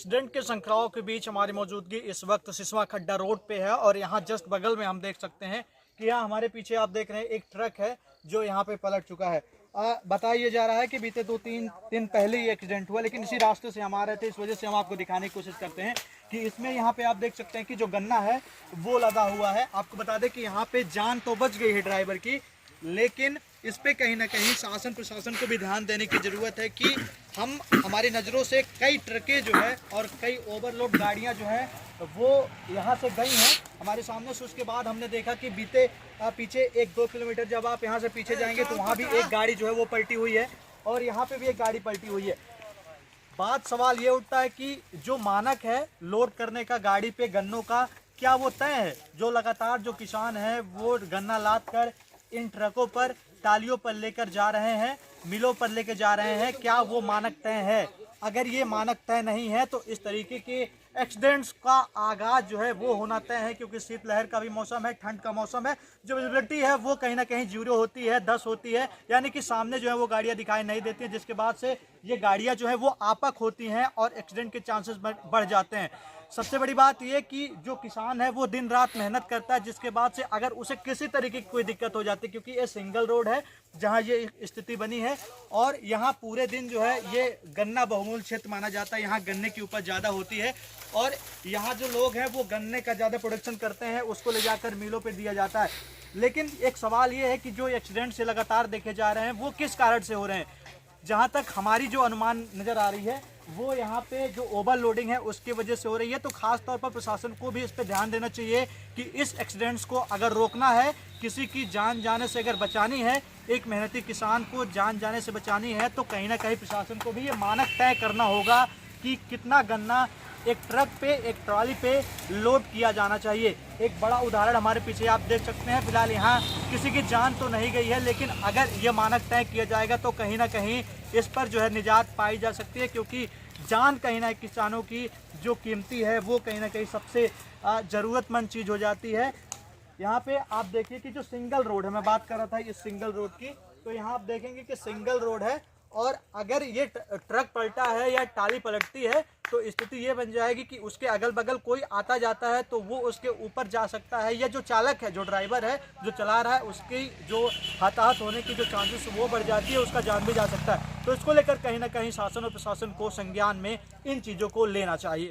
Accident के संख्याओं के बीच हमारी मौजूदगी इस वक्त सिसवा खड्डा रोड पे है और यहाँ जस्ट बगल में हम देख सकते हैं कि यहाँ हमारे पीछे आप देख रहे हैं एक ट्रक है जो यहाँ पे पलट चुका है। बताया जा रहा है कि बीते 2-3 दिन पहले ही एक्सीडेंट हुआ, लेकिन इसी रास्ते से हम आ रहे थे, इस वजह से हम आपको दिखाने की कोशिश करते हैं कि इसमें यहाँ पे आप देख सकते हैं कि जो गन्ना है वो लदा हुआ है। आपको बता दें कि यहाँ पे जान तो बच गई है ड्राइवर की, लेकिन इस पे कहीं ना कहीं शासन प्रशासन को भी ध्यान देने की ज़रूरत है कि हमारी नज़रों से कई ट्रकें जो है और कई ओवरलोड गाड़ियां जो है वो यहाँ से गई हैं हमारे सामने से। उसके बाद हमने देखा कि बीते पीछे 1-2 किलोमीटर जब आप यहाँ से पीछे जाएंगे तो वहाँ भी एक गाड़ी जो है वो पलटी हुई है और यहाँ पे भी एक गाड़ी पलटी हुई है। बात सवाल ये उठता है कि जो मानक है लोड करने का गाड़ी पे गन्नों का, क्या वो तय है? जो लगातार जो किसान है वो गन्ना लाद कर इन ट्रकों पर टालियों पर लेकर जा रहे हैं, मिलों पर लेकर जा रहे हैं, क्या वो मानक तय है? अगर ये मानक तय नहीं है तो इस तरीके के एक्सीडेंट्स का आगाज जो है वो होना तय है, क्योंकि शीतलहर का भी मौसम है, ठंड का मौसम है, जो विजिबिलिटी है वो कहीं ना कहीं 0 होती है, 10 होती है, यानी कि सामने जो है वो गाड़ियां दिखाई नहीं देती हैं, जिसके बाद से ये गाड़ियां जो है वो आपक होती हैं और एक्सीडेंट के चांसेस बढ़ जाते हैं। सबसे बड़ी बात यह कि जो किसान है वो दिन रात मेहनत करता है, जिसके बाद से अगर उसे किसी तरीके की कोई दिक्कत हो जाती है, क्योंकि ये सिंगल रोड है जहां ये स्थिति बनी है और यहाँ पूरे दिन जो है ये गन्ना बहुमूल्य क्षेत्र माना जाता है, यहाँ गन्ने की उपज ज़्यादा होती है और यहाँ जो लोग हैं वो गन्ने का ज़्यादा प्रोडक्शन करते हैं, उसको ले जाकर मिलों पे दिया जाता है। लेकिन एक सवाल ये है कि जो एक्सीडेंट से लगातार देखे जा रहे हैं वो किस कारण से हो रहे हैं? जहाँ तक हमारी जो अनुमान नज़र आ रही है वो यहाँ पे जो ओवरलोडिंग है उसकी वजह से हो रही है। तो खास तौर पर प्रशासन को भी इस पे ध्यान देना चाहिए कि इस एक्सीडेंट्स को अगर रोकना है, किसी की जान जाने से अगर बचानी है, एक मेहनती किसान को जान जाने से बचानी है, तो कहीं ना कहीं प्रशासन को भी ये मानक तय करना होगा कि कितना गन्ना एक ट्रक पे, एक ट्रॉली पे लोड किया जाना चाहिए। एक बड़ा उदाहरण हमारे पीछे आप देख सकते हैं। फिलहाल यहाँ किसी की जान तो नहीं गई है, लेकिन अगर ये मानक तय किया जाएगा तो कहीं ना कहीं इस पर जो है निजात पाई जा सकती है, क्योंकि जान कहीं ना किसानों की जो कीमती है वो कहीं ना कहीं सबसे ज़रूरतमंद चीज़ हो जाती है। यहाँ पे आप देखिए कि जो सिंगल रोड है, मैं बात कर रहा था इस सिंगल रोड की, तो यहाँ आप देखेंगे कि सिंगल रोड है और अगर ये ट्रक पलटा है या टाली पलटती है तो स्थिति ये बन जाएगी कि उसके अगल बगल कोई आता जाता है तो वो उसके ऊपर जा सकता है, या जो चालक है, जो ड्राइवर है, जो चला रहा है, उसकी जो हताहत होने की जो चांसेस वो बढ़ जाती है, उसका जान भी जा सकता है। तो इसको लेकर कहीं ना कहीं शासन और प्रशासन को संज्ञान में इन चीज़ों को लेना चाहिए।